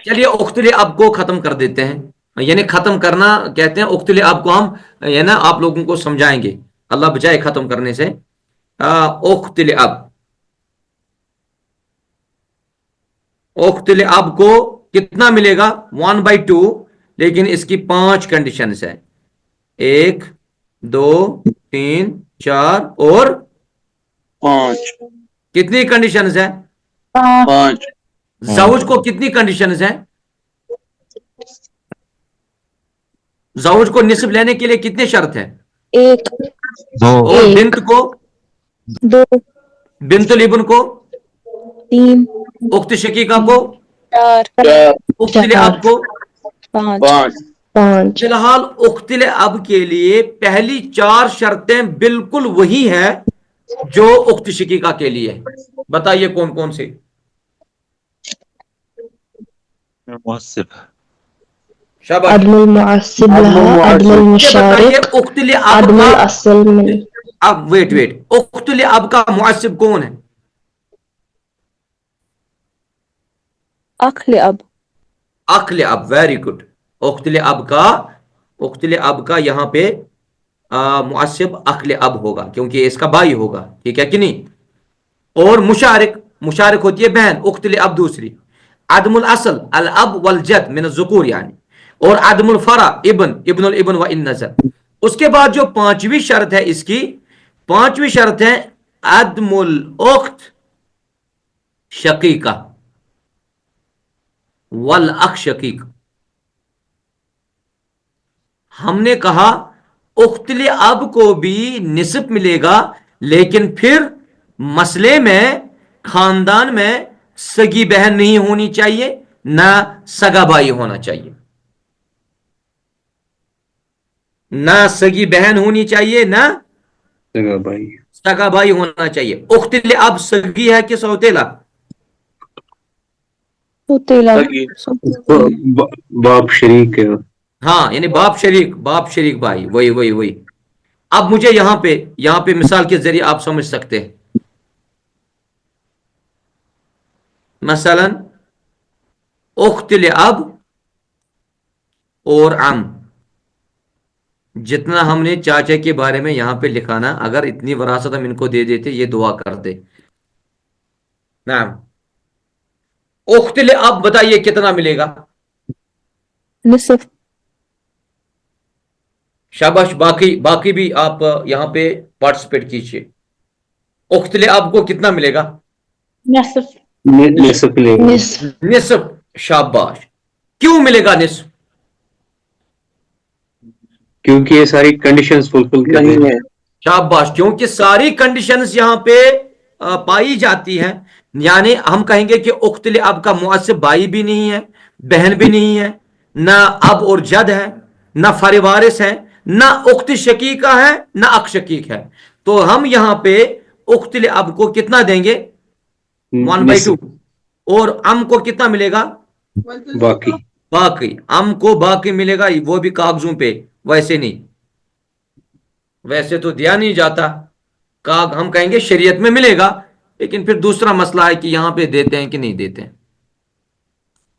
چلیے اختل اب کو ختم کر دیتے ہیں، یعنی ختم کرنا کہتے ہیں اختل اب کو، ہم نا آپ لوگوں کو سمجھائیں گے، اللہ بجائے ختم کرنے سے۔ اختل اب، اختل اب کو کتنا ملے گا؟ 1/2، لیکن اس کی 5 کنڈیشنز ہیں، 1 2 3 4 اور 5 کتنی کنڈیشنز ہیں؟ 5 زوج کو کتنی کنڈیشنز ہیں؟ زوج کو نصف لینے کے لیے کتنے شرط ہیں؟ 1 اور بنت کو؟ 2 بنت الابن کو؟ 3 اخت شقیقہ کو؟ 4 اختل اب کو؟ 5 فی الحال اختل اب کے لیے پہلی 4 شرطیں بالکل وہی ہیں جو اخت شقیقہ کے لیے، بتائیے کون کون سی؟ معصب، شاباش، عدم المعصب لها، عدم یہ بتائیے المشارك، اختل اب عدم کا، الأصل من اب ویٹ اختل اب کا معصب کون ہے؟ عقل اب. عقل اب، ویری گڈ۔ اختل اب کا یہاں پہ معصب عقل اب ہوگا کیونکہ اس کا بھائی ہوگا، ٹھیک ہے کہ نہیں؟ اور مشارک ہوتی ہے بہن، اختل اب دوسری۔ عدم الاصل الاب والجد من الذکور یعنی، اور عدم الفرع ابن الابن و ان نظر۔ اس کے بعد جو 5ویں شرط ہے اس کی، 5ویں شرط ہے عدم الاخت شقیقہ والاخ شقیق۔ ہم نے کہا اختل اب کو بھی نصف ملے گا، لیکن پھر مسئلے میں خاندان میں سگی بہن نہیں ہونی چاہیے، نہ سگا بھائی ہونا چاہیے، نہ سگی بہن ہونی چاہیے، نہ سگا بھائی ہونا چاہیے۔ اختل اب سگی ہے کہ سوتیلا؟ باپ شریک ہے، ہاں، یعنی باپ شریک بھائی، وہی۔ اب مجھے یہاں پہ مثال کے ذریعے آپ سمجھ سکتے ہیں۔ مثلا اختل اب اور عم، جتنا ہم نے چاچا کے بارے میں یہاں پہ لکھانا، اگر اتنی وراثت ہم ان کو دے دیتے یہ دعا کرتے۔ نعم، اختل اب بتائیے کتنا ملے گا؟ نصف. شاباش، باقی بھی آپ یہاں پہ پارٹیسپیٹ کیجئے۔ اختل اب کو کتنا ملے گا؟ نصف لے گا، نصف، شاباش۔ کیوں ملے گا نصف؟ کیونکہ یہ ساری کنڈیشنز فلفل کرتے ہیں۔ شاباش، کیونکہ ساری کنڈیشنز یہاں پہ پائی جاتی ہیں، یعنی ہم کہیں گے کہ اختل اب کا معصب بھائی بھی نہیں ہے، بہن بھی نہیں ہے، نہ اب اور جد ہے، نہ فر وارث ہے، نہ اخت شقیقہ ہے، نہ اخ شقیق ہے۔ تو ہم یہاں پہ اختل اب کو کتنا دیں گے؟ 1/2۔ اور ام کو کتنا ملے گا؟ باقی ام کو باقی ملے گا، وہ بھی کاغذوں پہ، ویسے نہیں، ویسے تو دیا نہیں جاتا، ہم کہیں گے شریعت میں ملے گا، لیکن پھر دوسرا مسئلہ ہے کہ یہاں پہ دیتے ہیں کہ نہیں دیتے ہیں۔